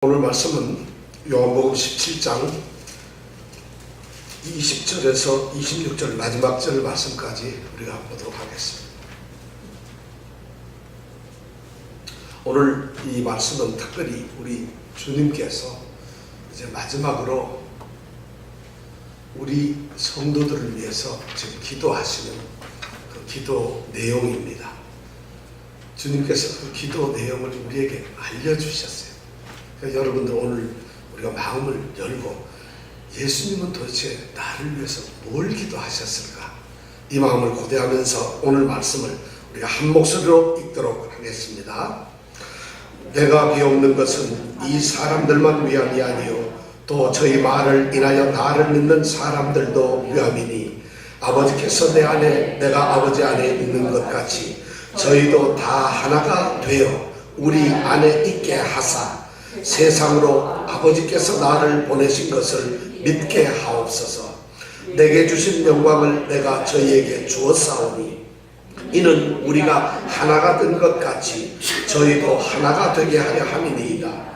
오늘 말씀은 요한복음 17장 20절에서 26절 마지막 절 말씀까지 우리가 보도록 하겠습니다. 오늘 이 말씀은 특별히 우리 주님께서 이제 마지막으로 우리 성도들을 위해서 지금 기도하시는 그 기도 내용입니다. 주님께서 그 기도 내용을 우리에게 알려주셨어요. 그러니까 여러분들 오늘 우리가 마음을 열고 예수님은 도대체 나를 위해서 뭘 기도하셨을까? 이 마음을 고대하면서 오늘 말씀을 우리가 한 목소리로 읽도록 하겠습니다. 내가 비옵는 것은 이 사람들만 위함이 아니요 또 저희 말을 인하여 나를 믿는 사람들도 위함이니 아버지께서 내 안에 내가 아버지 안에 있는 것 같이 저희도 다 하나가 되어 우리 안에 있게 하사 세상으로 아버지께서 나를 보내신 것을 믿게 하옵소서. 내게 주신 영광을 내가 저희에게 주었사오니 이는 우리가 하나가 된 것 같이 저희도 하나가 되게 하려 함이니이다.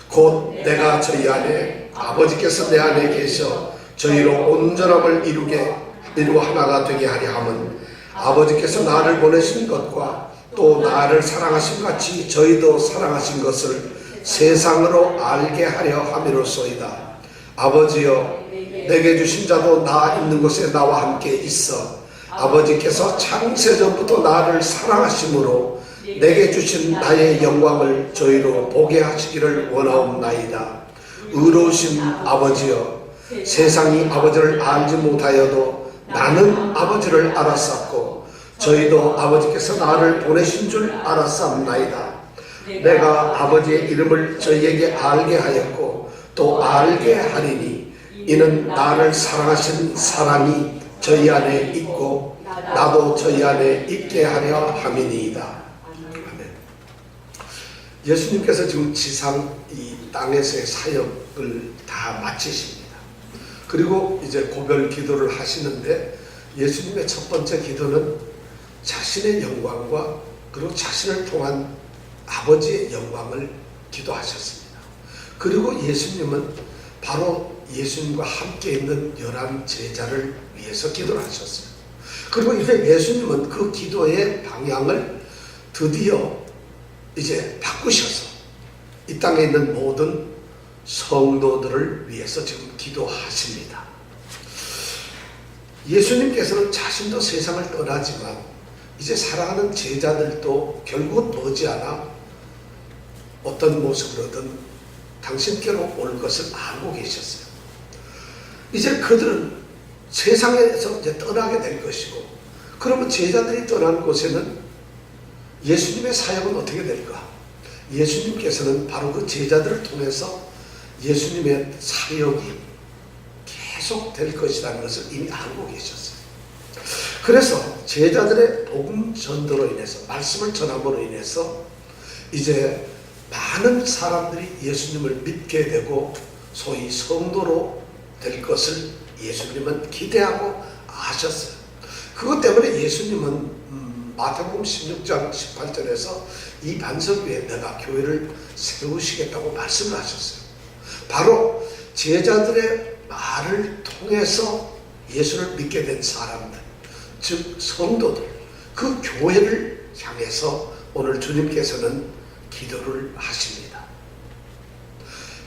곧 내가 저희 안에 아버지께서 내 안에 계셔 저희로 온전함을 이루어 하나가 되게 하려 함은 아버지께서 나를 보내신 것과 또 나를 사랑하신 같이 저희도 사랑하신 것을 세상으로 알게 하려 함이로소이다. 아버지여 내게 주신 자도 나 있는 곳에 나와 함께 있어 아버지께서 창세전부터 나를 사랑하심으로 내게 주신 나의 영광을 저희로 보게 하시기를 원하옵나이다. 의로우신 아버지여 세상이 아버지를 알지 못하여도 나는 아버지를 알았었고 저희도 아버지께서 나를 보내신 줄 알았사옵나이다. 내가 아버지의 이름을 저희에게 알게 하였고 또 알게 하리니 이는 나를 사랑하신 사랑이 저희 안에 있고 나도 저희 안에 있게 하려 함이니이다. 아멘. 예수님께서 지금 지상 이 땅에서의 사역을 다 마치십니다. 그리고 이제 고별 기도를 하시는데 예수님의 첫 번째 기도는 자신의 영광과 그리고 자신을 통한 아버지의 영광을 기도하셨습니다. 그리고 예수님은 바로 예수님과 함께 있는 11 제자를 위해서 기도를 하셨어요. 그리고 이제 예수님은 그 기도의 방향을 드디어 이제 바꾸셔서 이 땅에 있는 모든 성도들을 위해서 지금 기도하십니다. 예수님께서는 자신도 세상을 떠나지만 이제 사랑하는 제자들도 결국은 머지않아 어떤 모습으로든 당신께로 올 것을 알고 계셨어요. 이제 그들은 세상에서 이제 떠나게 될 것이고, 그러면 제자들이 떠난 곳에는 예수님의 사역은 어떻게 될까? 예수님께서는 바로 그 제자들을 통해서 예수님의 사역이 계속 될 것이라는 것을 이미 알고 계셨어요. 그래서 제자들의 복음 전도로 인해서, 말씀을 전함으로 인해서 이제 많은 사람들이 예수님을 믿게 되고 소위 성도로 될 것을 예수님은 기대하고 아셨어요. 그것 때문에 예수님은 마태복음 16장 18절에서 이 반석 위에 내가 교회를 세우시겠다고 말씀을 하셨어요. 바로 제자들의 말을 통해서 예수를 믿게 된 사람들, 즉 성도들, 그 교회를 향해서 오늘 주님께서는 기도를 하십니다.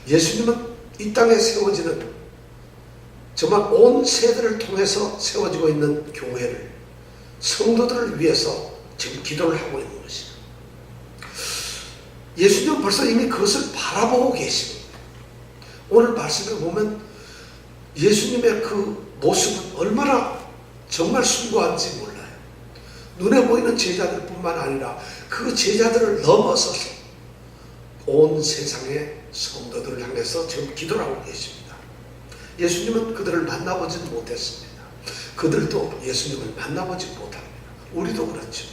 예수님은 이 땅에 세워지는 정말 온 세대를 통해서 세워지고 있는 교회를, 성도들을 위해서 지금 기도를 하고 있는 것입니다. 예수님은 벌써 이미 그것을 바라보고 계십니다. 오늘 말씀에 보면 예수님의 그 모습은 얼마나 정말 숭고한지 몰라요. 눈에 보이는 제자들 뿐만 아니라 그 제자들을 넘어서서 온 세상의 성도들을 향해서 지금 기도를 하고 계십니다. 예수님은 그들을 만나보지는 못했습니다. 그들도 예수님을 만나보지 못합니다. 우리도 그렇죠.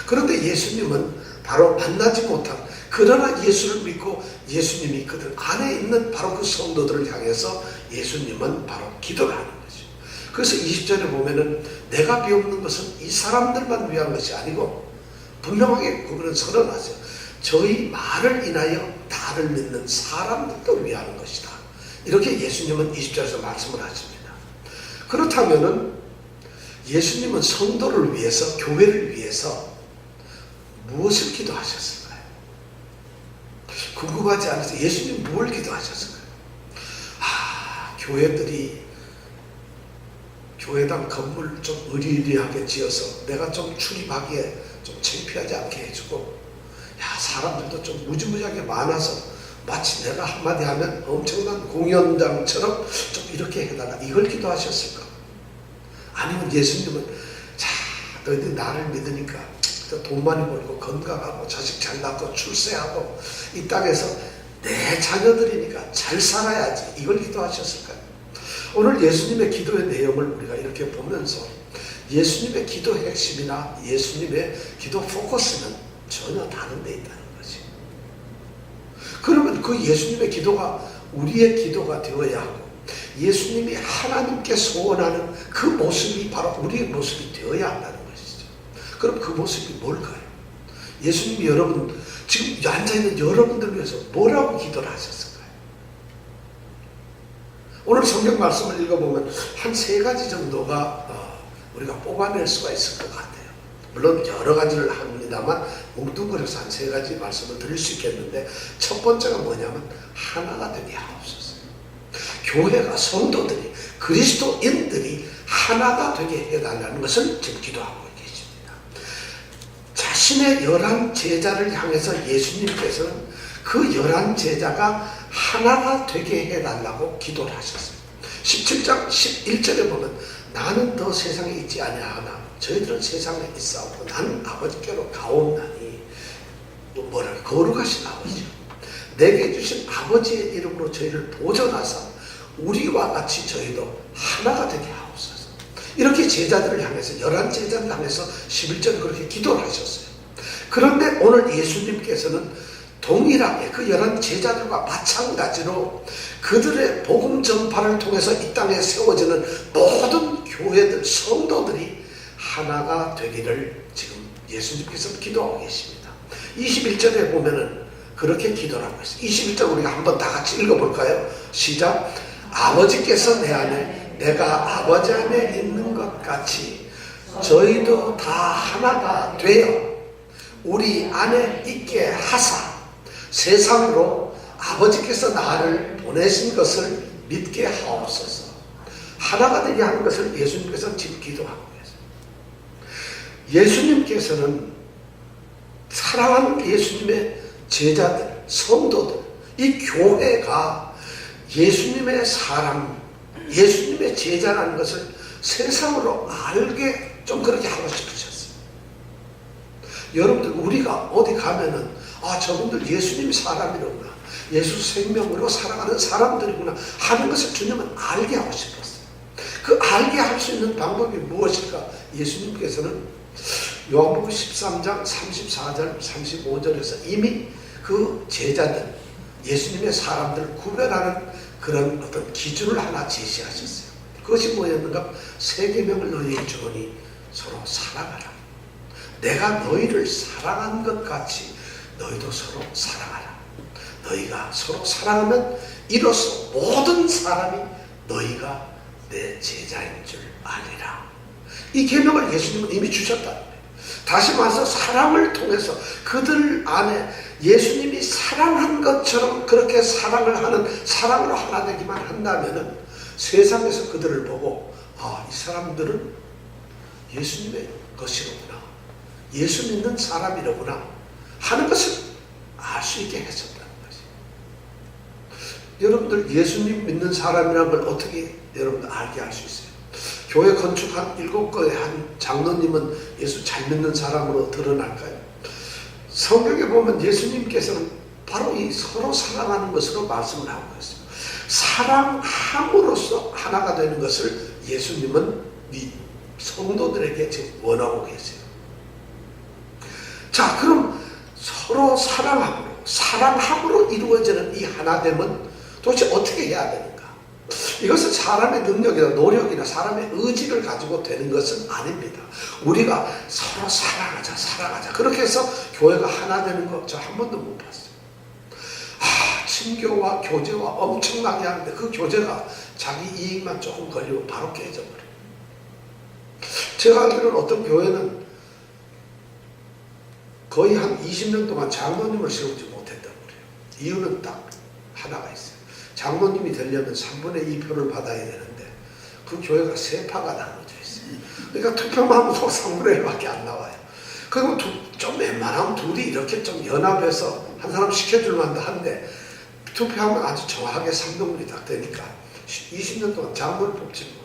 그런데 예수님은 바로 만나지 못한, 그러나 예수를 믿고 예수님이 그들 안에 있는 바로 그 성도들을 향해서 예수님은 바로 기도를 하는 거죠. 그래서 20절에 보면은 내가 비옵는 것은 이 사람들만 위한 것이 아니고 분명하게 그분은 선언하죠. 저희 말을 인하여 나를 믿는 사람들도 위하는 것이다. 이렇게 예수님은 20절에서 말씀을 하십니다. 그렇다면은 예수님은 성도를 위해서, 교회를 위해서 무엇을 기도하셨을까요? 궁금하지 않으세요? 예수님 뭘 기도하셨을까요? 교회들이 교회당 건물 좀 으리으리하게 지어서 내가 좀 출입하기에 좀 창피하지 않게 해주고, 사람들도 좀 무지무지하게 많아서 마치 내가 한마디 하면 엄청난 공연장처럼 좀 이렇게 해달라, 이걸 기도하셨을까? 아니면 예수님은 자, 너희들이 나를 믿으니까 돈 많이 벌고 건강하고 자식 잘 낳고 출세하고 이 땅에서 내 자녀들이니까 잘 살아야지, 이걸 기도하셨을까요? 오늘 예수님의 기도의 내용을 우리가 이렇게 보면서 예수님의 기도 핵심이나 예수님의 기도 포커스는 전혀 다른 데 있다는 거지. 그러면 그 예수님의 기도가 우리의 기도가 되어야 하고, 예수님이 하나님께 소원하는 그 모습이 바로 우리의 모습이 되어야 한다는 것이죠. 그럼 그 모습이 뭘까요? 예수님이 여러분, 지금 앉아있는 여러분들 위해서 뭐라고 기도를 하셨을까요? 오늘 성경 말씀을 읽어보면 한 3가지 정도가 우리가 뽑아낼 수가 있을 것 같아요. 물론 여러 가지를 합니다만 뭉뚱그려서 한 3가지 말씀을 드릴 수 있겠는데, 첫 번째가 뭐냐면 하나가 되게 하옵소서. 교회가, 성도들이, 그리스도인들이 하나가 되게 해달라는 것을 지금 기도하고 계십니다. 자신의 11 제자를 향해서 예수님께서는 그 11 제자가 하나가 되게 해달라고 기도를 하셨어요. 17장 11절에 보면 나는 더 세상에 있지 아니하나 저희들은 세상에 있사오고 나는 아버지께로 가옵나니, 뭐라, 거룩하신 아버지, 내게 주신 아버지의 이름으로 저희를 보존하사 우리와 같이 저희도 하나가 되게 하옵소서. 이렇게 제자들을 향해서, 11 제자를 향해서 11절에 그렇게 기도를 하셨어요. 그런데 오늘 예수님께서는 동일하게 그 11 제자들과 마찬가지로 그들의 복음 전파를 통해서 이 땅에 세워지는 모든 교회들, 성도들이 하나가 되기를 지금 예수님께서 기도하고 계십니다. 21절에 보면은 그렇게 기도를 하고 있어요. 21절 우리가 한번 다 같이 읽어볼까요? 시작. 아버지께서 내 안에, 내가 아버지 안에 있는 것 같이 저희도 다 하나가 되어 우리 안에 있게 하사 세상으로 아버지께서 나를 보내신 것을 믿게 하옵소서. 하나가 되게 하는 것을 예수님께서 지금 기도하고 계세요. 예수님께서는 사랑하는 예수님의 제자들, 성도들, 이 교회가 예수님의 사랑, 예수님의 제자라는 것을 세상으로 알게 좀 그렇게 하고 싶으셨어요. 여러분들, 우리가 어디 가면은 저분들 예수님이 사람이로구나, 예수 생명으로 살아가는 사람들이구나 하는 것을 주님은 알게 하고 싶었어요. 그 알게 할 수 있는 방법이 무엇일까? 예수님께서는 요한복음 13장 34절 35절에서 이미 그 제자들, 예수님의 사람들을 구별하는 그런 어떤 기준을 하나 제시하셨어요. 그것이 뭐였는가? 3계명을 너희에게 주노니 서로 사랑하라. 내가 너희를 사랑한 것 같이 너희도 서로 사랑하라. 너희가 서로 사랑하면 이로써 모든 사람이 너희가 내 제자인 줄 아리라. 이 계명을 예수님은 이미 주셨다는 거예요. 다시 말해서 사랑을 통해서 그들 안에 예수님이 사랑한 것처럼 그렇게 사랑을 하는, 사랑으로 하나 되기만 한다면은 세상에서 그들을 보고 이 사람들은 예수님의 것이로구나, 예수 믿는 사람이로구나 하는 것을 알 수 있게 해줬다는 것이. 여러분들, 예수님 믿는 사람이라는 걸 어떻게 여러분들 알게 할 수 있어요? 교회 건축한 7거의 한 장로님은 예수 잘 믿는 사람으로 드러날까요? 성경에 보면 예수님께서는 바로 이 서로 사랑하는 것으로 말씀을 하고 있습니다. 사랑함으로써 하나가 되는 것을 예수님은 이 성도들에게 지금 원하고 계세요. 자, 그럼 서로 사랑함으로 이루어지는 이 하나됨은 도대체 어떻게 해야 되는가? 이것은 사람의 능력이나 노력이나 사람의 의지를 가지고 되는 것은 아닙니다. 우리가 서로 사랑하자. 그렇게 해서 교회가 하나 되는 거 저 한 번도 못 봤어요. 친교와 교제와 엄청나게 하는데 그 교제가 자기 이익만 조금 걸리고 바로 깨져버려요. 제가 알기로는 어떤 교회는 거의 한 20년 동안 장로님을 세우지 못했다고 그래요. 이유는 딱 하나가 있어요. 장로님이 되려면 3분의 2 표를 받아야 되는데 그 교회가 3파가 나눠져 있어요. 그러니까 투표만 하면 3분의 1밖에 안 나와요. 그리고 좀 웬만하면 둘이 이렇게 좀 연합해서 한 사람 시켜줄만 한데 투표하면 아주 정확하게 3등분이 딱 되니까 20년 동안 장로를 뽑지 못해요.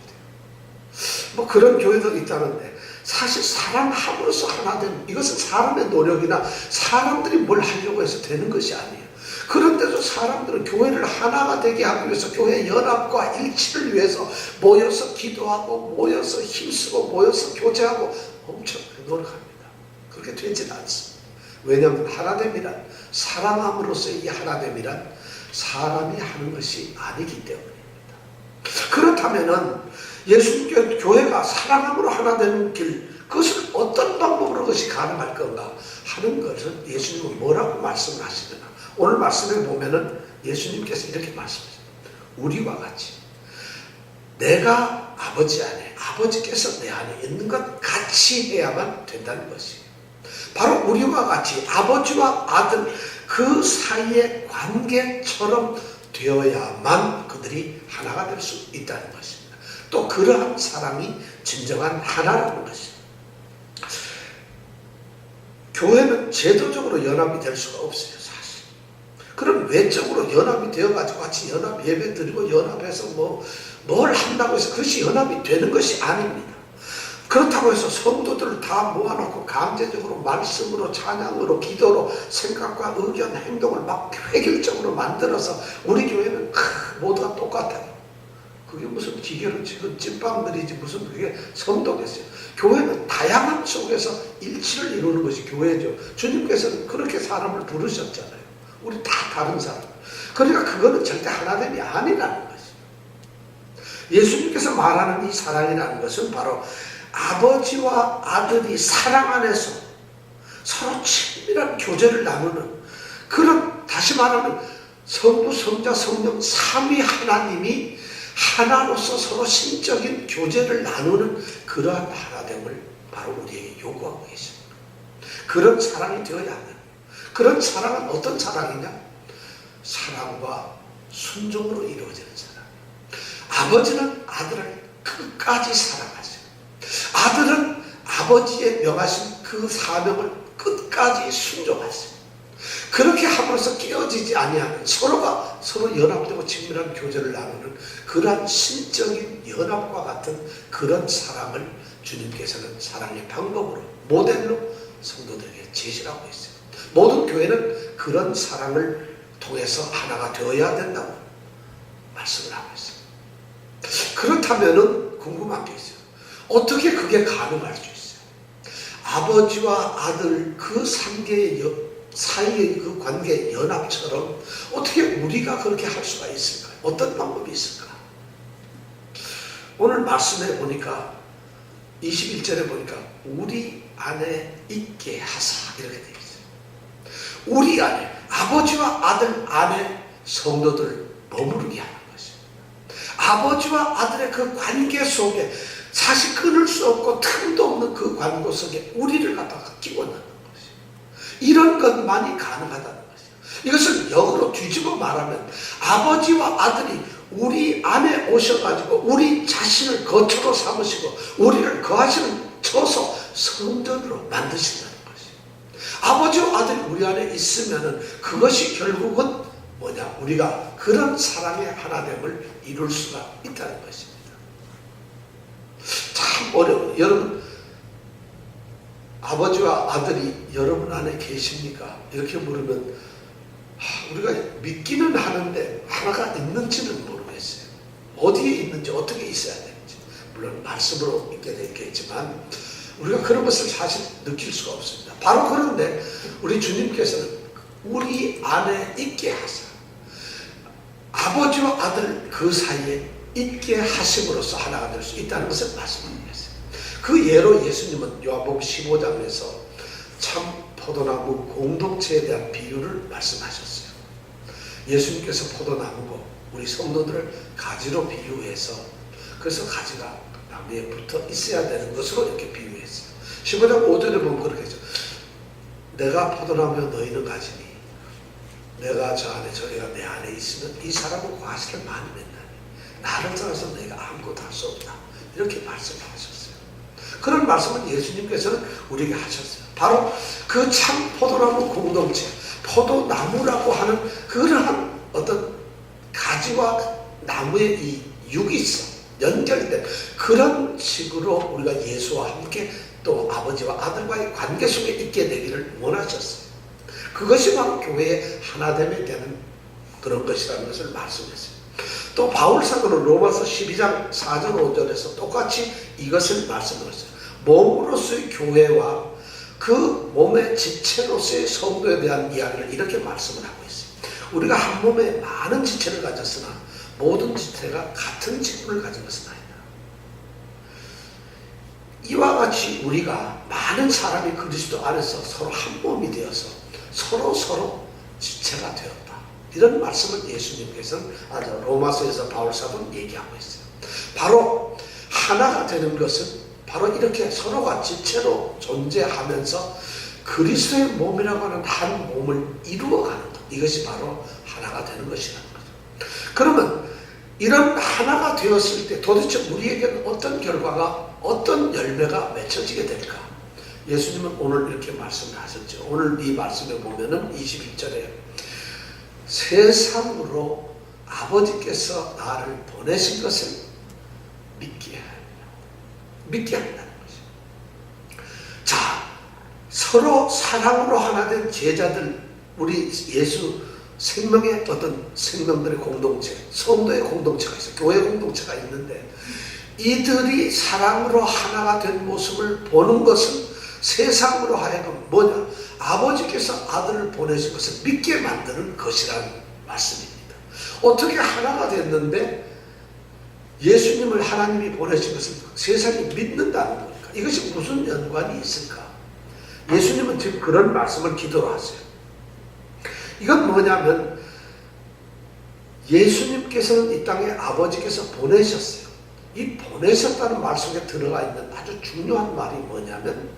뭐 그런 교회도 있다는데 사실 사람 함으로써 하나 되는 이것은 사람의 노력이나 사람들이 뭘 하려고 해서 되는 것이 아니에요. 그런데도 사람들은 교회를 하나가 되게 하기 위해서 교회 연합과 일치를 위해서 모여서 기도하고 모여서 힘쓰고 모여서 교제하고 엄청 노력합니다. 그렇게 되지는 않습니다. 왜냐하면 하나됨이란 사랑함으로써 이 하나됨이란 사람이 하는 것이 아니기 때문입니다. 그렇다면은 예수님께 교회가 사랑함으로 하나 되는 길, 그것을 어떤 방법으로 그것이 가능할 건가 하는 것을 예수님은 뭐라고 말씀을 하시느냐. 오늘 말씀에 보면은 예수님께서 이렇게 말씀하십니다. 우리와 같이 내가 아버지 안에, 아버지께서 내 안에 있는 것 같이 해야만 된다는 것이에요. 바로 우리와 같이 아버지와 아들 그 사이의 관계처럼 되어야만 그들이 하나가 될 수 있다는 것입니다. 또 그러한 사랑이 진정한 하나라는 것입니다. 교회는 제도적으로 연합이 될 수가 없어요, 사실. 그럼 외적으로 연합이 되어가지고 같이 연합 예배 드리고 연합해서 뭘 한다고 해서 그것이 연합이 되는 것이 아닙니다. 그렇다고 해서 성도들을 다 모아놓고 강제적으로 말씀으로 찬양으로 기도로 생각과 의견 행동을 막 획일적으로 만들어서 우리 교회는 모두가 똑같아요. 그게 무슨 기계로 지금 찐빵들이지 무슨 그게 성도겠어요. 교회는 다양한 속에서 일치를 이루는 것이 교회죠. 주님께서는 그렇게 사람을 부르셨잖아요. 우리 다 다른 사람. 그러니까 그거는 절대 하나됨이 아니라는 것이죠. 예수님께서 말하는 이 사랑이라는 것은 바로 아버지와 아들이 사랑 안에서 서로 친밀한 교제를 나누는 그런, 다시 말하면 성부, 성자, 성령 삼위 하나님이 하나로서 서로 신적인 교제를 나누는 그러한 하나됨을 바로 우리에게 요구하고 계십니다. 그런 사랑이 되어야 한다. 그런 사랑은 어떤 사랑이냐? 사랑과 순종으로 이루어지는 사랑. 아버지는 아들을 끝까지 사랑하세요. 아들은 아버지의 명하신 그 사명을 끝까지 순종하세요. 그렇게 함으로써 깨어지지 아니하는 서로가 서로 연합되고 친밀한 교제를 나누는 그러한 신적인 연합과 같은 그런 사랑을 주님께서는 사랑의 방법으로 모델로 성도들에게 제시하고 있어요. 모든 교회는 그런 사랑을 통해서 하나가 되어야 된다고 말씀을 하고 있어요. 그렇다면은 궁금한 게 있어요. 어떻게 그게 가능할 수 있어요? 아버지와 아들 그 관계의 사이의 그 관계 연합처럼 어떻게 우리가 그렇게 할 수가 있을까요? 어떤 방법이 있을까? 오늘 말씀에 보니까 21절에 보니까 우리 안에 있게 하사 이렇게 되어 있어요. 우리 안에, 아버지와 아들 안에 성도들을 머무르게 하는 것입니다. 아버지와 아들의 그 관계 속에 사실 끊을 수 없고 틈도 없는 그 관계 속에 우리를 갖다가 끼워 넣는 것이에요. 이런 것만이 가능하다는 것이에요. 이것을 역으로 뒤집어 말하면 아버지와 아들이 우리 안에 오셔가지고 우리 자신을 거처로 삼으시고 우리를 거하시는 처소 성전으로 만드신다는 것이에요. 아버지와 아들이 우리 안에 있으면은 그것이 결국은 뭐냐? 우리가 그런 사랑의 하나됨을 이룰 수가 있다는 것입니다. 참 어려워요. 여러분, 아버지와 아들이 여러분 안에 계십니까? 이렇게 물으면 우리가 믿기는 하는데 하나가 있는지는 모르겠어요. 어디에 있는지 어떻게 있어야 되는지 물론 말씀으로 있게 되겠지만 우리가 그런 것을 사실 느낄 수가 없습니다. 바로 그런데 우리 주님께서는 우리 안에 있게 하사 아버지와 아들 그 사이에 있게 하심으로써 하나가 될 수 있다는 것을 말씀드렸어요. 그 예로 예수님은 요한복음 15장에서 참 포도나무 공동체에 대한 비유를 말씀하셨어요. 예수님께서 포도나무고 우리 성도들을 가지로 비유해서, 그래서 가지가 나무에 붙어 있어야 되는 것으로 이렇게 비유했어요. 15장 5절에 보면 그렇게 했죠. 내가 포도나무여 너희는 가지니 내가 저 안에 저희가 내 안에 있으면 이 사람은 과실을 많이 맺나니 나를 떠나서 너희가 아무것도 할 수 없다. 이렇게 말씀하셨어요. 그런 말씀을 예수님께서는 우리에게 하셨어요. 바로 그 참 포도나무 공동체, 포도나무라고 하는 그러한 어떤 가지와 나무의 이 육이성, 연결된 그런 식으로 우리가 예수와 함께 또 아버지와 아들과의 관계 속에 있게 되기를 원하셨어요. 그것이 바로 교회의 하나됨에 대한 그런 것이라는 것을 말씀했어요. 또 바울 사도는 로마서 12장 4절 5절에서 똑같이 이것을 말씀하셨어요. 몸으로서의 교회와 그 몸의 지체로서의 성도에 대한 이야기를 이렇게 말씀을 하고 있어요. 우리가 한 몸에 많은 지체를 가졌으나 모든 지체가 같은 직분을 가진 것은 아니다. 이와 같이 우리가 많은 사람이 그리스도 안에서 서로 한 몸이 되어서 서로 지체가 되었다. 이런 말씀을 예수님께서는 로마서에서 바울 사도는 얘기하고 있어요. 바로 하나가 되는 것은 바로 이렇게 서로가 지체로 존재하면서 그리스도의 몸이라고 하는 한 몸을 이루어가는 것, 이것이 바로 하나가 되는 것이라는 거죠. 그러면 이런 하나가 되었을 때 도대체 우리에게는 어떤 결과가, 어떤 열매가 맺혀지게 될까? 예수님은 오늘 이렇게 말씀을 하셨죠. 오늘 이 말씀에 보면은 21절에 세상으로 아버지께서 나를 보내신 것을 믿게 한다는 거죠. 자, 서로 사랑으로 하나 된 제자들, 우리 예수 생명의 어떤 생명들의 공동체, 성도의 공동체가 있어요. 교회 공동체가 있는데 이들이 사랑으로 하나가 된 모습을 보는 것은 세상으로 하여금 뭐냐? 아버지께서 아들을 보내신 것을 믿게 만드는 것이라는 말씀입니다. 어떻게 하나가 됐는데 예수님을 하나님이 보내신 것을 세상이 믿는다는 겁니까? 이것이 무슨 연관이 있을까? 예수님은 지금 그런 말씀을 기도로 하세요. 이건 뭐냐면 예수님께서는 이 땅에 아버지께서 보내셨어요. 이 보내셨다는 말 속에 들어가 있는 아주 중요한 말이 뭐냐면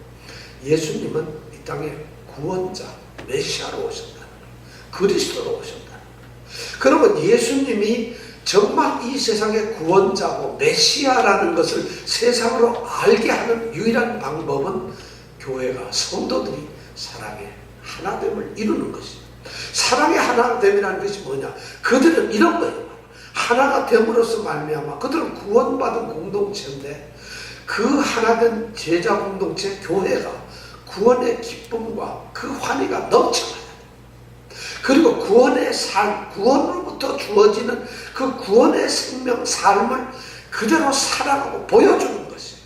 예수님은 이 땅에 구원자, 메시아로 오셨다는 거예요. 그리스도로 오셨다는 거예요. 그러면 예수님이 정말 이 세상의 구원자고 메시아라는 것을 세상으로 알게 하는 유일한 방법은 교회가, 성도들이 사랑의 하나됨을 이루는 것입니다. 사랑의 하나됨이라는 것이 뭐냐? 그들은 이런 거예요. 하나가 됨으로써 말미암아 그들은 구원받은 공동체인데 그 하나된 제자 공동체 교회가 구원의 기쁨과 그 환희가 넘쳐나요. 그리고 구원의 삶, 구원으로부터 주어지는 그 구원의 생명, 삶을 그대로 살아가고 보여주는 것이에요.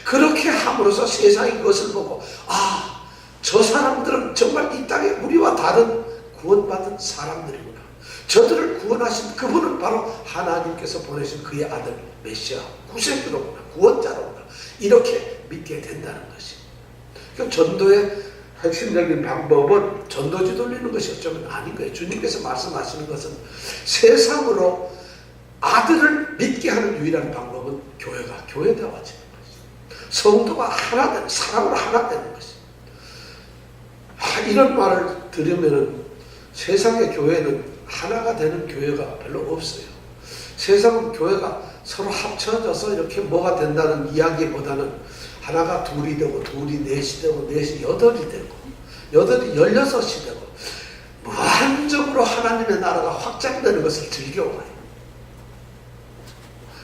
그렇게 함으로써 세상이 그것을 보고 아, 저 사람들은 정말 이 땅에 우리와 다른 구원받은 사람들이구나. 저들을 구원하신 그분은 바로 하나님께서 보내신 그의 아들 메시아 구세주로구나, 구원자로구나. 이렇게 믿게 된다는 것입니다. 그럼 전도의 핵심적인 방법은 전도지 돌리는 것이 어쩌면 아닌 거예요. 주님께서 말씀하시는 것은 세상으로 아들을 믿게 하는 유일한 방법은 교회가 교회되어지는 것이죠. 성도가 하나 되는, 사랑으로 하나 되는 것이죠. 이런 말을 들으면 세상의 교회는 하나가 되는 교회가 별로 없어요. 세상은 교회가 서로 합쳐져서 이렇게 뭐가 된다는 이야기보다는 하나가 둘이 되고 둘이 넷이 되고 넷이 여덟이 되고 여덟이 16이 되고 무한적으로 하나님의 나라가 확장되는 것을 즐겨와요.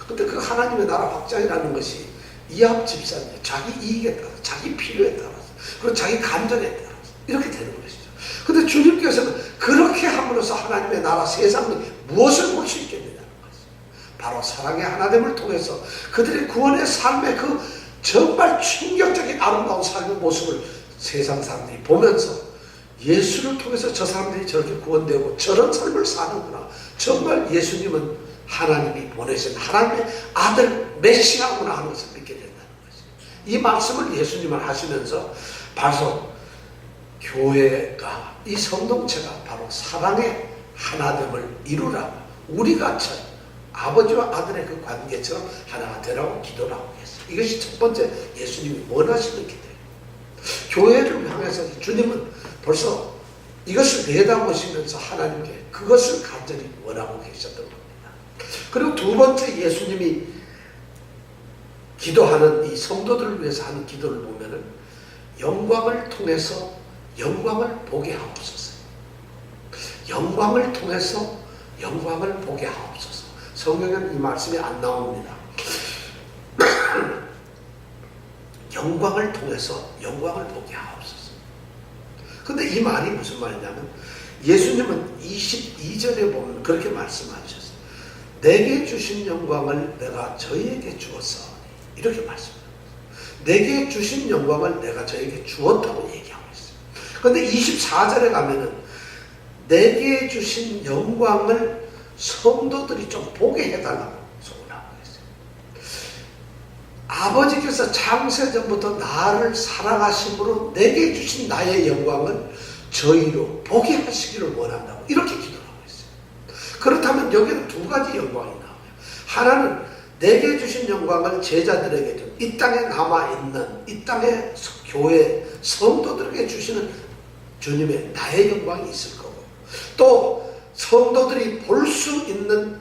근데 그 하나님의 나라 확장이라는 것이 이합 집산이에요. 자기 이익에 따라서, 자기 필요에 따라서, 그리고 자기 감정에 따라서 이렇게 되는 것이죠. 근데 주님께서는 그렇게 함으로써 하나님의 나라 세상에 무엇을 볼 수 있겠느냐는 것이죠. 바로 사랑의 하나됨을 통해서 그들의 구원의 삶의 그 정말 충격적인 아름다운 삶의 모습을 세상 사람들이 보면서 예수를 통해서 저 사람들이 저렇게 구원되고 저런 삶을 사는구나. 정말 예수님은 하나님이 보내신 하나님의 아들 메시아구나 하는 것을 믿게 된다는 것이죠. 이 말씀을 예수님은 하시면서 바로 교회가, 이 성동체가 바로 사랑의 하나됨을 이루라고, 우리가 아버지와 아들의 그 관계처럼 하나가 되라고 기도를 하고 계세요. 이것이 첫 번째 예수님이 원하시는 기도예요. 교회를 향해서 주님은 벌써 이것을 내다보시면서 하나님께 그것을 간절히 원하고 계셨던 겁니다. 그리고 두 번째 예수님이 기도하는, 이 성도들을 위해서 하는 기도를 보면은 영광을 통해서 영광을 보게 하옵소서. 영광을 통해서 영광을 보게 하옵소서. 성경에는 이 말씀이 안 나옵니다. 영광을 통해서 영광을 보게 하옵소서. 근데 이 말이 무슨 말이냐면 예수님은 22절에 보면 그렇게 말씀하셨어요. 내게 주신 영광을 내가 저희에게 주었사오니, 이렇게 말씀합니다. 내게 주신 영광을 내가 저에게 주었다고 얘기하고 있어요. 그런데 24절에 가면은 내게 주신 영광을 성도들이 좀 보게 해달라고 소원하고 있어요. 아버지께서 창세전부터 나를 사랑하심으로 내게 주신 나의 영광을 저희로 보게 하시기를 원한다고 이렇게 기도를 하고 있어요. 그렇다면 여기는 두 가지 영광이 나와요. 하나는 내게 주신 영광을 제자들에게 좀, 이 땅에 남아있는 이 땅의 교회 성도들에게 주시는 주님의 나의 영광이 있을 거고, 또 성도들이 볼 수 있는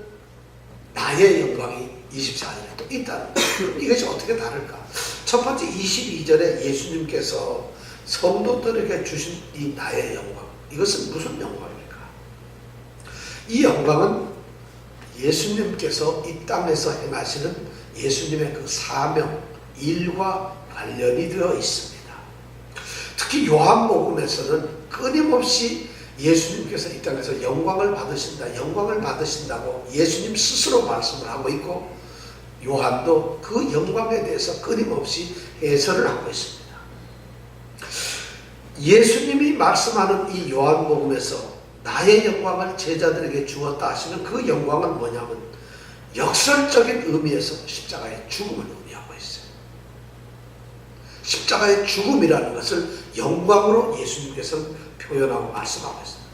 나의 영광이 24절에 또 있다는 거예요. 이것이 어떻게 다를까? 첫 번째 22절에 예수님께서 성도들에게 주신 이 나의 영광, 이것은 무슨 영광입니까? 이 영광은 예수님께서 이 땅에서 행하시는 예수님의 그 사명, 일과 관련이 되어 있습니다. 특히 요한복음에서는 끊임없이 예수님께서 이 땅에서 영광을 받으신다, 영광을 받으신다고 예수님 스스로 말씀을 하고 있고, 요한도 그 영광에 대해서 끊임없이 해설을 하고 있습니다. 예수님이 말씀하는 이 요한복음에서 나의 영광을 제자들에게 주었다 하시는 그 영광은 뭐냐면 역설적인 의미에서 십자가의 죽음을 의미하고 있어요. 십자가의 죽음이라는 것을 영광으로 예수님께서는 표현하고 말씀하고 있습니다.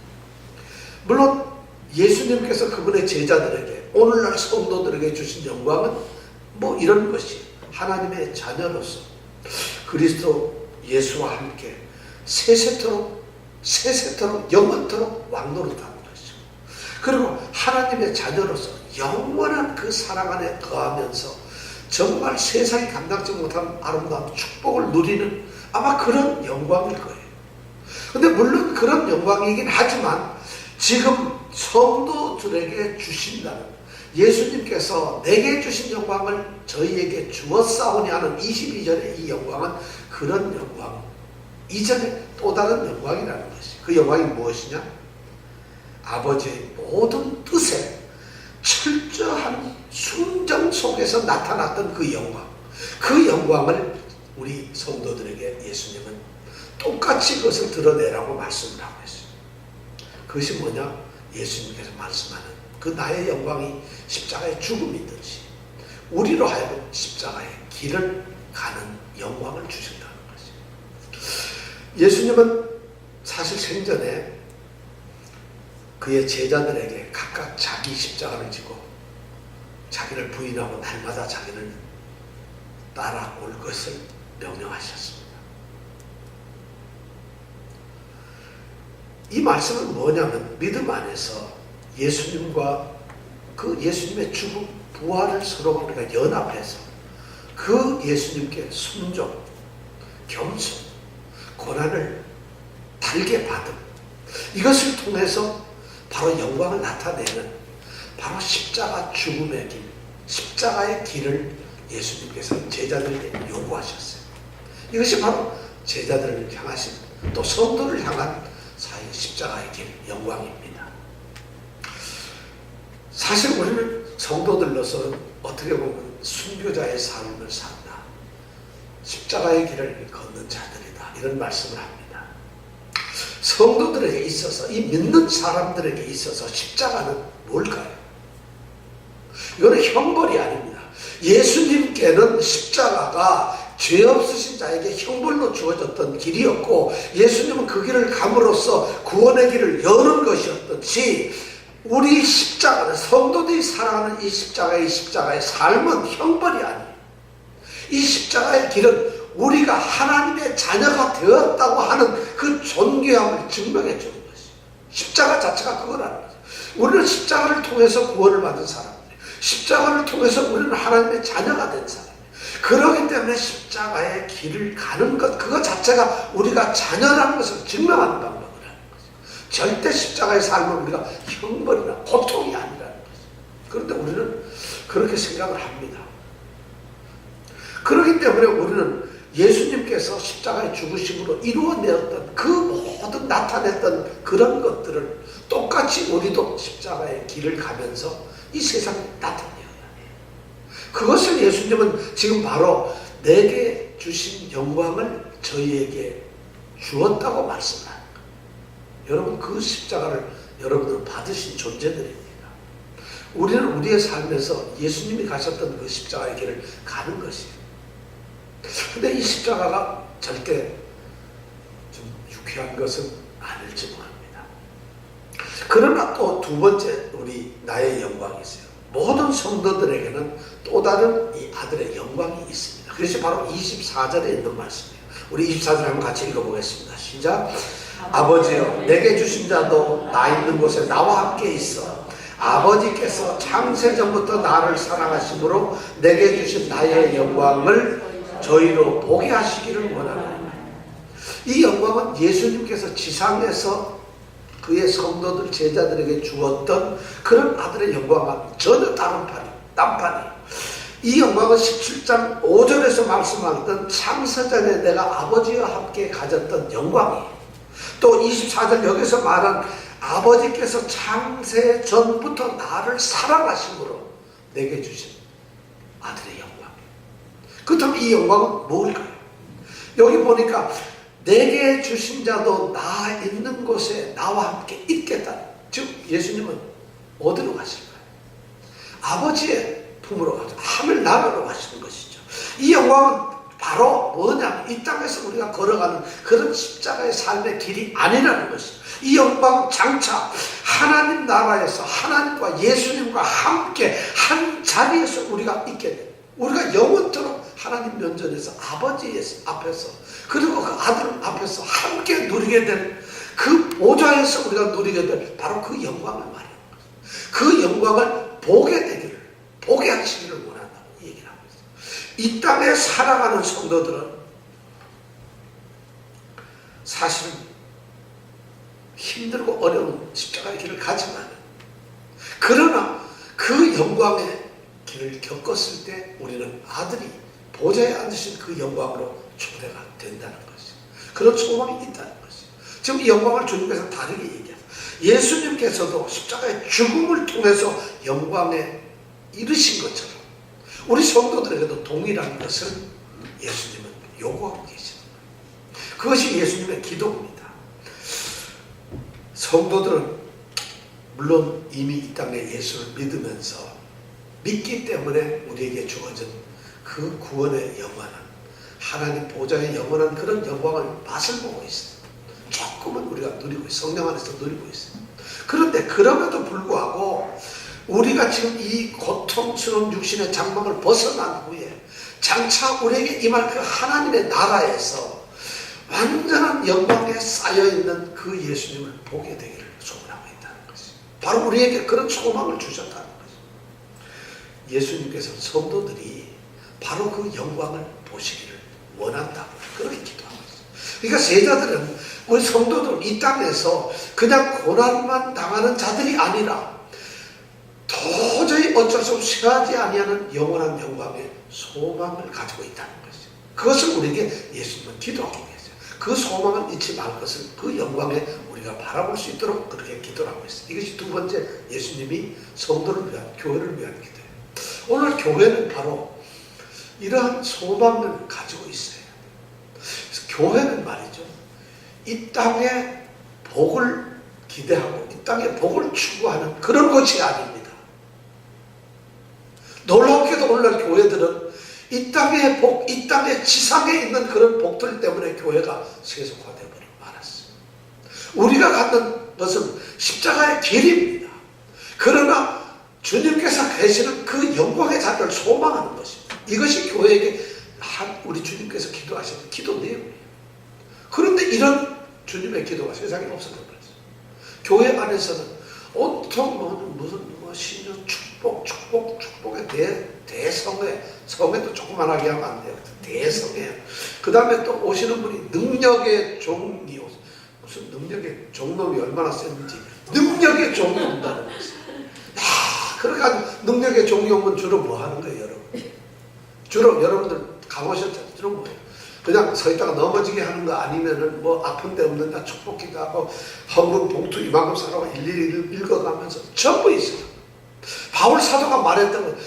물론 예수님께서 그분의 제자들에게, 오늘날 성도들에게 주신 영광은 뭐 이런 것이 하나님의 자녀로서 그리스도 예수와 함께 세세토록 영원토록 왕노릇하는 것이죠. 그리고 하나님의 자녀로서 영원한 그 사랑 안에 거하면서 정말 세상이 감당지 못한 아름다운 축복을 누리는 아마 그런 영광일 거예요. 근데 물론 그런 영광이긴 하지만 지금 성도들에게 주신다는, 예수님께서 내게 주신 영광을 저희에게 주었사오니 하는 22절의 이 영광은 그런 영광 이전에 또 다른 영광이라는 것이, 그 영광이 무엇이냐? 아버지의 모든 뜻에 철저한 순정 속에서 나타났던 그 영광, 그 영광을 우리 성도들에게 예수님은 똑같이 그것을 드러내라고 말씀을 하고 있어요. 그것이 뭐냐? 예수님께서 말씀하는 그 나의 영광이 십자가의 죽음이듯이 우리로 하여금 십자가의 길을 가는 영광을 주신다는 것이에요. 예수님은 사실 생전에 그의 제자들에게 각각 자기 십자가를 지고 자기를 부인하고 날마다 자기를 따라올 것을 명령하셨습니다. 이 말씀은 뭐냐면 믿음 안에서 예수님과 그 예수님의 죽음, 부활을 서로 우리가 연합해서 그 예수님께 순종, 겸손, 고난을 달게 받음, 이것을 통해서 바로 영광을 나타내는 바로 십자가 죽음의 길, 십자가의 길을 예수님께서 제자들에게 요구하셨어요. 이것이 바로 제자들을 향하신, 또 성도를 향한 사의 십자가의 길, 영광입니다. 사실 우리는 성도들로서는 어떻게 보면 순교자의 삶을 산다, 십자가의 길을 걷는 자들이다, 이런 말씀을 합니다. 성도들에게 있어서, 이 믿는 사람들에게 있어서 십자가는 뭘까요? 이거는 형벌이 아닙니다. 예수님께는 십자가가 죄 없으신 자에게 형벌로 주어졌던 길이었고, 예수님은 그 길을 감으로써 구원의 길을 여는 것이었듯이, 우리 십자가는, 성도들이 살아가는 이 십자가의 삶은 형벌이 아니에요. 이 십자가의 길은 우리가 하나님의 자녀가 되었다고 하는 그 존귀함을 증명해 주는 것이에요. 십자가 자체가 그거라는 거죠. 우리는 십자가를 통해서 구원을 받은 사람이에요. 십자가를 통해서 우리는 하나님의 자녀가 된 사람이에요. 그렇기 때문에 십자가의 길을 가는 것, 그것 자체가 우리가 자녀라는 것을 증명하는 방법이라는 거죠. 절대 십자가의 삶은 우리가 형벌이나 고통이 아니라는 거죠. 그런데 우리는 그렇게 생각을 합니다. 그렇기 때문에 우리는 예수님께서 십자가의 죽으심으로 이루어내었던 그 모든 나타냈던 그런 것들을 똑같이 우리도 십자가의 길을 가면서 이 세상에 나타내야 해요. 그것을 예수님은 지금 바로 내게 주신 영광을 저희에게 주었다고 말씀합니다. 여러분, 그 십자가를 여러분들은 받으신 존재들입니다. 우리는 우리의 삶에서 예수님이 가셨던 그 십자가의 길을 가는 것이에요. 근데 이 십자가가 절대 좀 유쾌한 것은 아닐지 모릅니다. 그러나 또 두 번째 우리 나의 영광이 있어요. 모든 성도들에게는 또 다른 이 아들의 영광이 있습니다. 그것이 바로 24절에 있는 말씀이에요. 우리 24절 한번 같이 읽어보겠습니다. 시작. 아버지여, 내게 주신 자도 나 있는 곳에 나와 함께 있어. 아버지께서 창세전부터 나를 사랑하심으로 내게 주신 나의 영광을 저희로 보게 하시기를 원합니다. 이 영광은 예수님께서 지상에서 그의 성도들 제자들에게 주었던 그런 아들의 영광과 전혀 다른 딴판이에요. 이 영광은 17장 5절에서 말씀하던 창세전에 내가 아버지와 함께 가졌던 영광이에요. 또 24절 여기서 말한 아버지께서 창세 전부터 나를 사랑하심으로 내게 주신 아들의 영광. 그렇다면 이 영광은 뭘까요? 여기 보니까 내게 주신 자도 나 있는 곳에 나와 함께 있겠다. 즉 예수님은 어디로 가실까요? 아버지의 품으로 가죠. 하늘나라로 가시는 것이죠. 이 영광은 바로 뭐냐면 이 땅에서 우리가 걸어가는 그런 십자가의 삶의 길이 아니라는 것이죠. 이 영광은 장차 하나님 나라에서 하나님과 예수님과 함께 한 자리에서 우리가 있게 돼요. 우리가 영원토록 하나님 면전에서 아버지 앞에서 그리고 그 아들 앞에서 함께 누리게 될 그 보좌에서 우리가 누리게 될 바로 그 영광을 말하는 거예요. 그 영광을 보게 하시기를 원한다고 얘기를 하고 있어요. 이 땅에 살아가는 성도들은 사실은 힘들고 어려운 십자가의 길을 가지만, 그러나 그 영광의 길을 겪었을 때 우리는 아들이 보좌에 앉으신 그 영광으로 초대가 된다는 것이죠. 그런 소망이 있다는 것이죠. 지금 이 영광을 주님께서 다르게 얘기해요. 예수님께서도 십자가의 죽음을 통해서 영광에 이르신 것처럼 우리 성도들에게도 동일한 것을 예수님은 요구하고 계십니다. 그것이 예수님의 기도입니다. 성도들은 물론 이미 이 땅에 예수를 믿으면서 믿기 때문에 우리에게 주어진 그 구원의 영원한 하나님 보좌의 영원한 그런 영광을 맛을 보고 있어요. 조금은 우리가 누리고 있어요. 성령 안에서 누리고 있어요. 그런데 그럼에도 불구하고 우리가 지금 이 고통스러운 육신의 장막을 벗어난 후에 장차 우리에게 임할 그 하나님의 나라에서 완전한 영광에 쌓여있는 그 예수님을 보게 되기를 소원하고 있다는 것이죠. 바로 우리에게 그런 소망을 주셨다는 거죠. 예수님께서 성도들이 바로 그 영광을 보시기를 원한다고 그렇게 기도하고 있어요. 그러니까 제자들은 우리 성도들 이 땅에서 그냥 고난만 당하는 자들이 아니라 도저히 어쩔 수 없이 하지 아니하는 영원한 영광의 소망을 가지고 있다는 것이죠. 그것을 우리에게 예수님은 기도하고 계세요. 그 소망을 잊지 말 것을 그 영광에 우리가 바라볼 수 있도록 그렇게 기도를 하고 있어요. 이것이 두 번째 예수님이 성도를 위한, 교회를 위한 기도예요. 오늘 교회는 바로 이러한 소망을 가지고 있어요. 그래서 교회는 말이죠, 이 땅의 복을 기대하고 이 땅의 복을 추구하는 그런 것이 아닙니다. 놀랍게도 오늘날 교회들은 이 땅의 복, 이 땅의 지상에 있는 그런 복들 때문에 교회가 세속화되어버리고 말았어요. 우리가 갖는 것은 십자가의 길입니다. 그러나 주님께서 계시는 그 영광의 자리를 소망하는 것입니다. 이것이 교회에게 우리 주님께서 기도하시는 기도 내용이에요. 그런데 이런 주님의 기도가 세상에 없어져 버렸어요. 교회 안에서는 온통 무슨 신유 축복의 대성회, 성회도 조그만하게 하면 안 돼요. 대성회. 그 다음에 또 오시는 분이 능력의 종이, 무슨 능력의 종놈이 얼마나 센지 능력의 종이 온다는 거예요. 그러니까 능력의 종이 오면 주로 뭐 하는 거예요, 여러분? 주로 여러분들 가보셨잖아요. 주로 뭐예요? 그냥 서 있다가 넘어지게 하는 거 아니면은 뭐 아픈 데 없는다 축복기도 하고 헌금 봉투 이만큼 사라고 일일이 읽어가면서 전부 있어요. 바울 사도가 말했던 건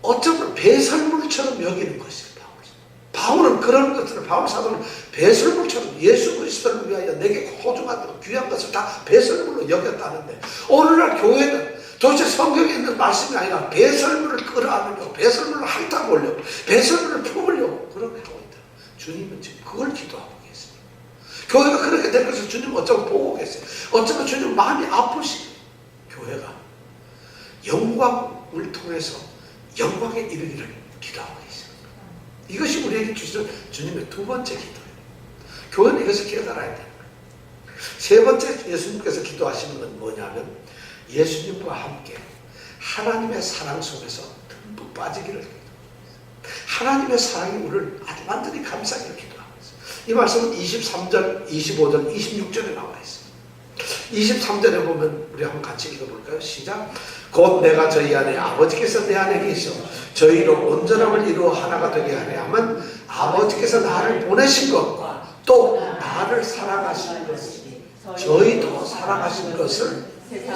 어쩌면 배설물처럼 여기는 것이에요. 바울은 그런 것들을, 바울 사도는 배설물처럼 예수 그리스도를 위하여 내게 소중하고 귀한 것을 다 배설물로 여겼다는데, 오늘날 교회는 도대체 성경에 있는 말씀이 아니라 배설물을 끌어안으려고, 배설물을 핥아보려고, 배설물을 품으려고 그렇게 하고 있다. 주님은 지금 그걸 기도하고 계세요. 교회가 그렇게 될 것을 주님 어쩌면 보고 계세요. 어쩌면 주님 마음이 아프시고, 교회가 영광을 통해서 영광에 이르기를 기도하고 계세요. 이것이 우리에게 주시는 주님의 두 번째 기도예요. 교회는 이것을 깨달아야 돼요. 세 번째 예수님께서 기도하시는 건 뭐냐면, 예수님과 함께 하나님의 사랑 속에서 듬뿍 빠지기를 기도합니다. 하나님의 사랑이 우리를 아주 완전히 감싸기를 기도하고 있어요. 이 말씀은 23절, 25절, 26절에 나와 있어요. 23절에 보면 우리 한번 같이 읽어볼까요? 시작. 곧 내가 저희 안에 아버지께서 내 안에 계셔 저희로 온전함을 이루어 하나가 되게 하려 함은 아버지께서 나를 보내신 것과 또 나를 사랑하신 것이 저희도 사랑하신 것을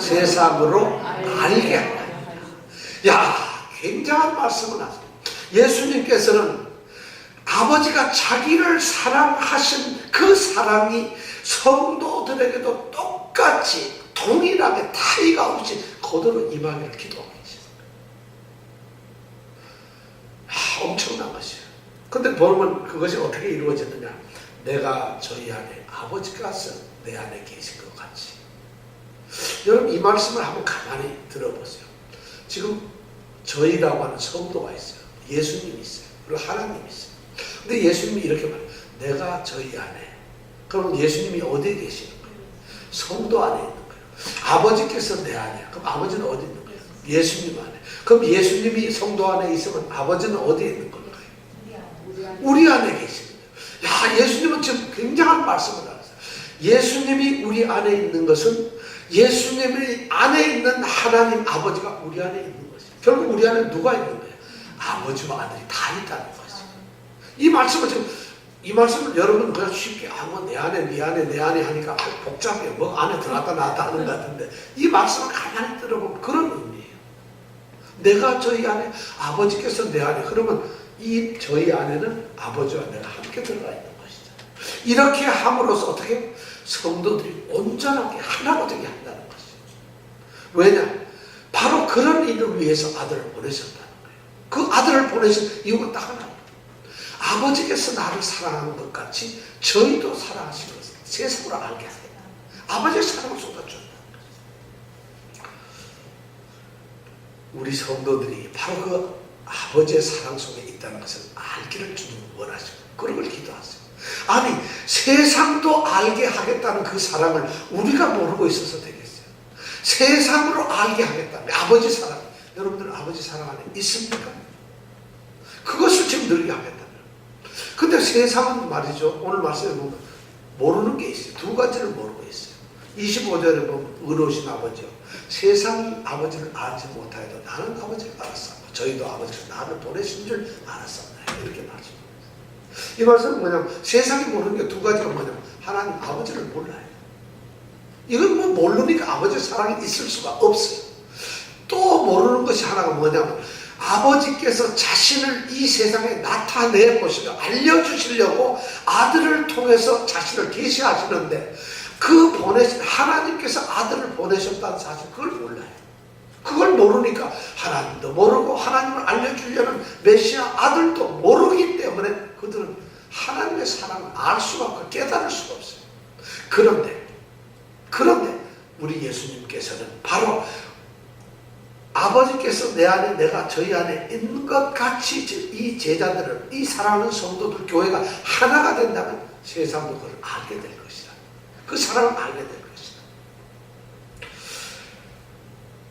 세상으로 알게 하라. 야, 굉장한 말씀을 하세요. 예수님께서는 아버지가 자기를 사랑하신 그 사랑이 성도들에게도 똑같이 동일하게 타이가 없이 그대로 임하기를 기도하고 계십니다. 엄청난 것이에요. 근데 보면 그것이 어떻게 이루어졌느냐, 내가 저희 안에 아버지께서 내 안에 계신 것 같이. 여러분, 이 말씀을 한번 가만히 들어보세요. 지금 저희라고 하는 성도가 있어요. 예수님이 있어요. 그리고 하나님이 있어요. 근데 예수님이 이렇게 말해요. 내가 저희 안에. 그럼 예수님이 어디에 계시는 거예요? 성도 안에 있는 거예요. 아버지께서 내 안에. 그럼 아버지는 어디 있는 거예요? 예수님 안에. 그럼 예수님이 성도 안에 있으면 아버지는 어디에 있는 건가요? 우리 안에 계시는 거예요. 야, 예수님은 지금 굉장한 말씀을 하셨어요. 예수님이 우리 안에 있는 것은 예수님이 안에 있는 하나님 아버지가 우리 안에 있는 것이에요. 결국 우리 안에 누가 있는 거예요? 아버지와 아들이 다 있다는 것이에요. 이 말씀을 지금, 이 말씀을 여러분 그냥 쉽게 뭐 내 안에 네 안에 내 안에 하니까 복잡해요. 뭐 안에 들어갔다 나왔다 하는 것 같은데, 이 말씀을 가만히 들어보면 그런 의미예요. 내가 저희 안에, 아버지께서 내 안에. 그러면 이 저희 안에는 아버지와 내가 함께 들어가 있는 것이죠. 이렇게 함으로써 어떻게 성도들이 온전하게 하나가 되게 한다는 것이죠. 왜냐? 바로 그런 일을 위해서 아들을 보내셨다는 거예요. 그 아들을 보내신 이유가 딱 하나입니다. 아버지께서 나를 사랑하는 것 같이 저희도 사랑하신 것을 세상으로 알게 하겠다. 아버지의 사랑을 쏟아준다는 거예요. 우리 성도들이 바로 그 아버지의 사랑 속에 있다는 것을 알기를 주님 원하시고 그런 걸 기도하세요. 아니, 세상도 알게 하겠다는 그 사랑을 우리가 모르고 있어서 되겠어요. 세상으로 알게 하겠다는 아버지 사랑. 여러분들 아버지 사랑 안에 있습니까? 그것을 지금 누리게 하겠다는. 근데 세상은 말이죠, 오늘 말씀에 보면 모르는 게 있어요. 두 가지를 모르고 있어요. 25절에 보면 의로우신 아버지요, 세상이 아버지를 알지 못하여도 나는 아버지를 알았어. 저희도 아버지가 나를 보내신 줄 알았습니다. 이렇게 말씀합니다. 이 말씀은 뭐냐면, 세상이 모르는 게 두 가지가 뭐냐면, 하나님 아버지를 몰라요. 이건 뭐 모르니까 아버지의 사랑이 있을 수가 없어요. 또 모르는 것이 하나가 뭐냐면, 아버지께서 자신을 이 세상에 나타내 보시려, 알려주시려고 아들을 통해서 자신을 계시하시는데, 그 보내신 하나님께서 아들을 보내셨다는 사실, 그걸 몰라요. 그걸 모르니까 하나님도 모르고 하나님을 알려주려는 메시아 아들도 모르기 때문에 그들은 하나님의 사랑을 알 수가 없고 깨달을 수가 없어요. 그런데 우리 예수님께서는 바로 아버지께서 내 안에 내가 저희 안에 있는 것 같이 이 제자들을, 이 사랑하는 성도들, 교회가 하나가 된다면 세상도 그걸 알게 될 것이다. 그 사랑을 알게 될 것이다.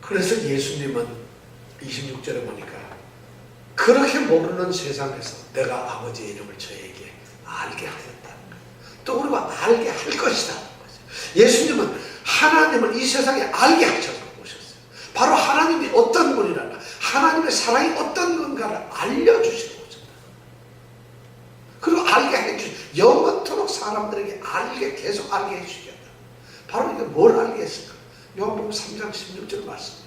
그래서 예수님은 26절에 보니까 그렇게 모르는 세상에서 내가 아버지의 이름을 저에게 알게 하였다는 거예요. 또 우리가 알게 할 것이다. 예수님은 하나님을 이 세상에 알게 하셔서 오셨어요. 바로 하나님이 어떤 분이란가, 하나님의 사랑이 어떤 건가를 알려주시는 거죠. 그리고 알게 해주시, 영원토록 사람들에게 계속 알게 해주시겠다. 바로 이게 뭘 알게 했을까? 요한복음 3장 16절 말씀입니다.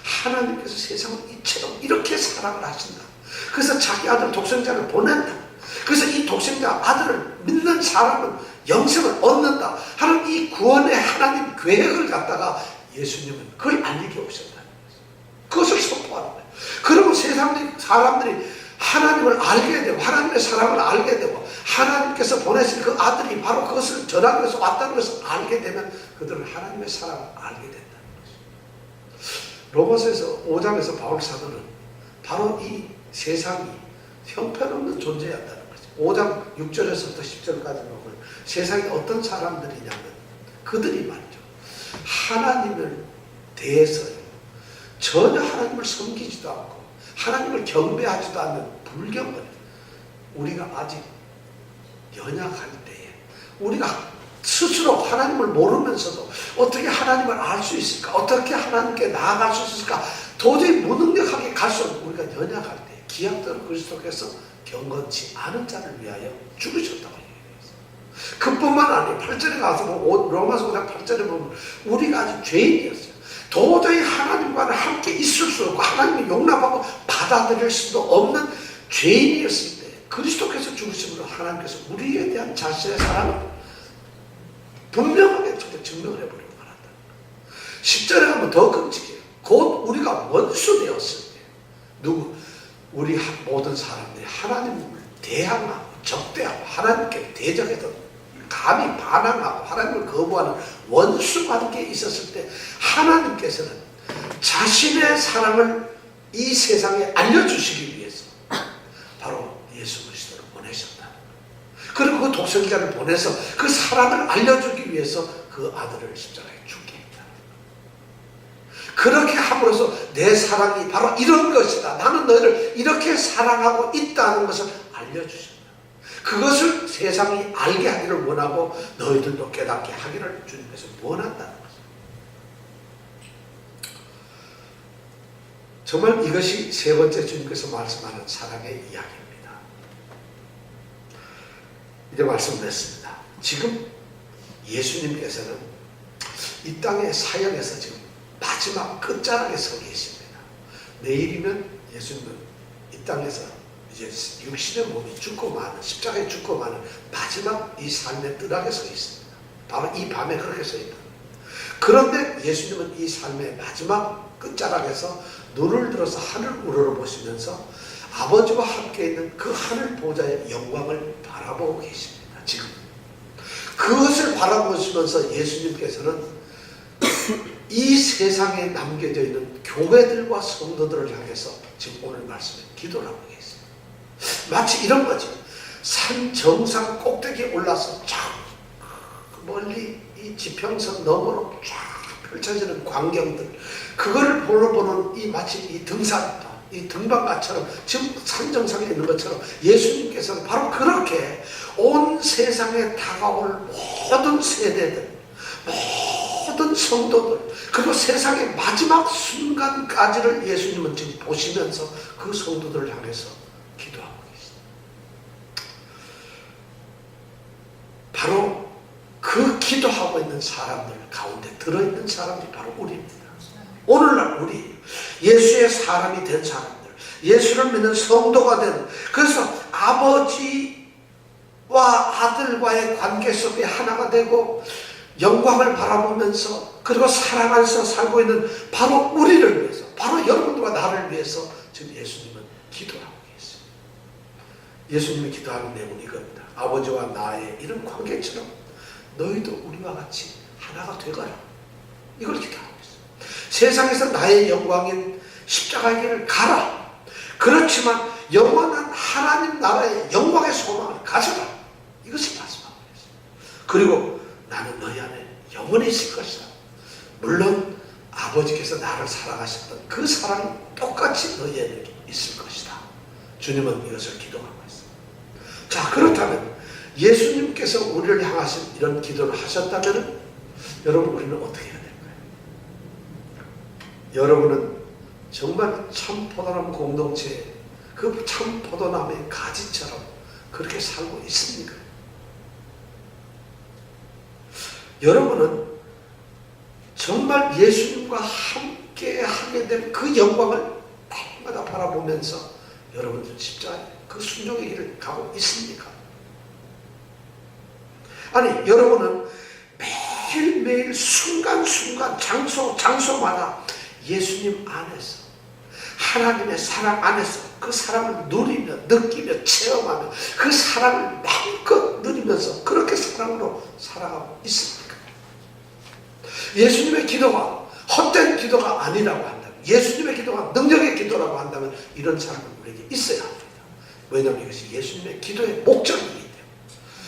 하나님께서 세상을 이처럼 이렇게 사랑을 하신다. 그래서 자기 아들 독생자를 보낸다. 그래서 이 독생자 아들을 믿는 사람은 영생을 얻는다 하는 이 구원의 하나님 계획을 갖다가 예수님은 그걸 알리게 오셨다는 거예요. 그것을 선포하는 거예요. 그러면 세상 사람들이 하나님을 알게 되고 하나님의 사랑을 알게 되고 하나님께서 보내신 그 아들이 바로 그것을 전하기 위해서 왔다는 것을 알게 되면 그들은 하나님의 사랑을 알게 된다는 것이죠. 로마서에서 5장에서 바울 사도는 바로 이 세상이 형편없는 존재였다는 거죠. 5장 6절에서부터 10절까지 보면 세상에 어떤 사람들이냐면 그들이 말이죠. 하나님을 대해서요, 전혀 하나님을 섬기지도 않고 하나님을 경배하지도 않는 불경건, 우리가 아직 연약할 때에 우리가 스스로 하나님을 모르면서도 어떻게 하나님을 알 수 있을까, 어떻게 하나님께 나아갈 수 있을까, 도저히 무능력하게 갈수록 우리가 연약할 때 기약대로 그리스도께서 경건치 않은 자를 위하여 죽으셨다고 얘기했어요. 그뿐만 아니에요. 8절에 가서 로마서 5장 8절에 보면 우리가 아직 죄인이었어요. 도저히 하나님과는 함께 있을 수 없고 하나님을 용납하고 받아들일 수도 없는 죄인이었을 때 그리스도께서 죽으심으로 하나님께서 우리에 대한 자신의 사랑을 분명하게 증명을 해버리고 말한다. 10절에 가면 더 끔찍해요. 곧 우리가 원수 되었을 때 우리 모든 사람들이 하나님을 대항하고 적대하고 하나님께 대적해서 감히 반항하고 하나님을 거부하는 원수 관계에 있었을 때 하나님께서는 자신의 사랑을 이 세상에 알려주시기 위해서 바로 예수 그리스도를 보내셨다. 그리고 그 독생자를 보내서 그 사랑을 알려주기 위해서 그 아들을 십자가에 죽게 했다. 그렇게 함으로써 내 사랑이 바로 이런 것이다. 나는 너희를 이렇게 사랑하고 있다는 것을 알려주셨다. 그것을 세상이 알게 하기를 원하고 너희들도 깨닫게 하기를 주님께서 원한다는 거죠. 정말 이것이 세 번째 주님께서 말씀하는 사랑의 이야기입니다. 이제 말씀드렸습니다. 지금 예수님께서는 이 땅의 사역에서 지금 마지막 끝자락에 서 계십니다. 내일이면 예수님은 이 땅에서 이제 육신의 몸이 죽고 마는, 십자가에 죽고 마는 마지막 이 삶의 뜰하게 서 있습니다. 바로 이 밤에 그렇게 서 있다. 그런데 예수님은 이 삶의 마지막 끝자락에서 눈을 들어서 하늘 우러러보시면서 아버지와 함께 있는 그 하늘 보좌의 영광을 바라보고 계십니다. 지금 그것을 바라보시면서 예수님께서는 이 세상에 남겨져 있는 교회들과 성도들을 향해서 지금 오늘 말씀에 기도를 하고 계십니다. 마치 이런 거죠. 산 정상 꼭대기에 올라서 쫙 멀리 이 지평선 너머로 쫙 펼쳐지는 광경들, 그거를 보는 이 마치 이 등산, 이 등반가처럼 지금 산 정상에 있는 것처럼 예수님께서는 바로 그렇게 온 세상에 다가올 모든 세대들, 모든 성도들, 그리고 세상의 마지막 순간까지를 예수님은 지금 보시면서 그 성도들을 향해서 기도하고 계십니다. 바로 그 기도하고 있는 사람들 가운데 들어있는 사람들이 바로 우리입니다. 오늘날 우리 예수의 사람이 된 사람들, 예수를 믿는 성도가 된, 그래서 아버지와 아들과의 관계 속에 하나가 되고 영광을 바라보면서 그리고 사랑하면서 살고 있는 바로 우리를 위해서, 바로 여러분들과 나를 위해서 지금 예수님은 기도하고 계세요. 예수님이 기도하는 내용은 이겁니다. 아버지와 나의 이런 관계처럼 너희도 우리와 같이 하나가 되거라. 이걸 기도하고 있어요. 세상에서 나의 영광인 십자가의 길을 가라. 그렇지만 영원한 하나님 나라의 영광의 소망을 가져라. 이것을 말씀하고 있어요. 그리고 나는 너희 안에 영원히 있을 것이다. 물론 아버지께서 나를 사랑하셨던 그 사랑이 똑같이 너희에게 있을 것이다. 주님은 이것을 기도하고 있어요. 자, 그렇다면 예수님께서 우리를 향하신 이런 기도를 하셨다면 여러분, 우리는 어떻게 해야 될까요? 여러분은 정말 참 포도나무 공동체에 그 참 포도나무의 가지처럼 그렇게 살고 있습니까? 여러분은 정말 예수님과 함께 하게 된 그 영광을 날마다 바라보면서 여러분들 십자가의 그 순종의 길을 가고 있습니까? 아니, 여러분은 매일매일 순간순간 장소마다 예수님 안에서 하나님의 사랑 안에서 그 사랑을 누리며 느끼며 체험하며 그 사랑을 마음껏 누리면서 그렇게 사랑으로 살아가고 있습니까? 예수님의 기도가 헛된 기도가 아니라고 한다면, 예수님의 기도가 능력의 기도라고 한다면 이런 사람은 우리에게 있어야 합니다. 왜냐하면 이것이 예수님의 기도의 목적이기 때문에.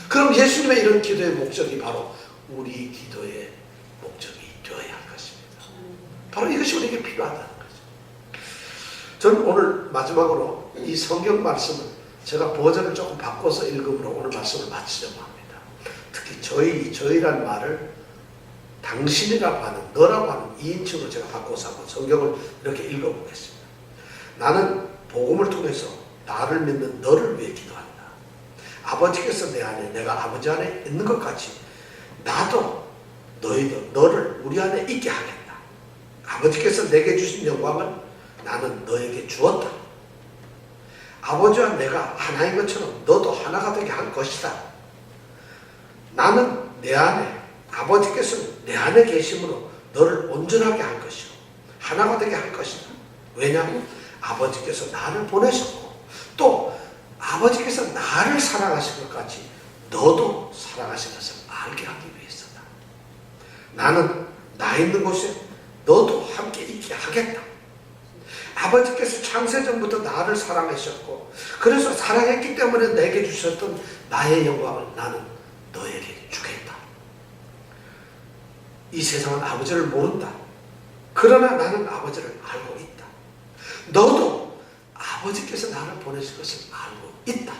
그럼 예수님의 이런 기도의 목적이 바로 우리 기도의 목적이 되어야 할 것입니다. 바로 이것이 우리에게 필요하다는 거죠. 저는 오늘 마지막으로 이 성경 말씀을 제가 버전을 조금 바꿔서 읽음으로 오늘 말씀을 마치려고 합니다. 특히 저희란 말을 당신이라고 하는, 너라고 하는 2인칭으로 제가 바꿔서 한번 성경을 이렇게 읽어보겠습니다. 나는 복음을 통해서 나를 믿는 너를 위해 기도한다. 아버지께서 내 안에, 내가 아버지 안에 있는 것 같이 나도 너희도 너를 우리 안에 있게 하겠다. 아버지께서 내게 주신 영광을 나는 너에게 주었다. 아버지와 내가 하나인 것처럼 너도 하나가 되게 할 것이다. 나는 내 안에, 아버지께서는 내 안에 계심으로 너를 온전하게 할 것이고 하나가 되게 할 것이다. 왜냐하면 아버지께서 나를 보내셨고 또 아버지께서 나를 사랑하신 것 같이 너도 사랑하신 것을 알게 하기 위해서다. 나는 나 있는 곳에 너도 함께 있게 하겠다. 아버지께서 창세전부터 나를 사랑하셨고 그래서 사랑했기 때문에 내게 주셨던 나의 영광을 나는 너에게 주겠다. 이 세상은 아버지를 모른다. 그러나 나는 아버지를 알고 있다. 너도 아버지께서 나를 보내신 것을 알고 있다.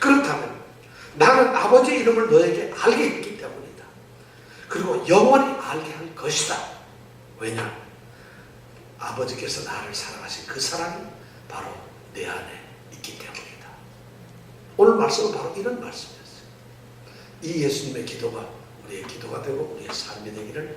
그렇다면 나는 아버지의 이름을 너에게 알게 했기 때문이다. 그리고 영원히 알게 할 것이다. 왜냐? 아버지께서 나를 사랑하신 그 사랑이 바로 내 안에 있기 때문이다. 오늘 말씀은 바로 이런 말씀이었어요. 이 예수님의 기도가 우리의 기도가 되고 우리의 삶이 되기를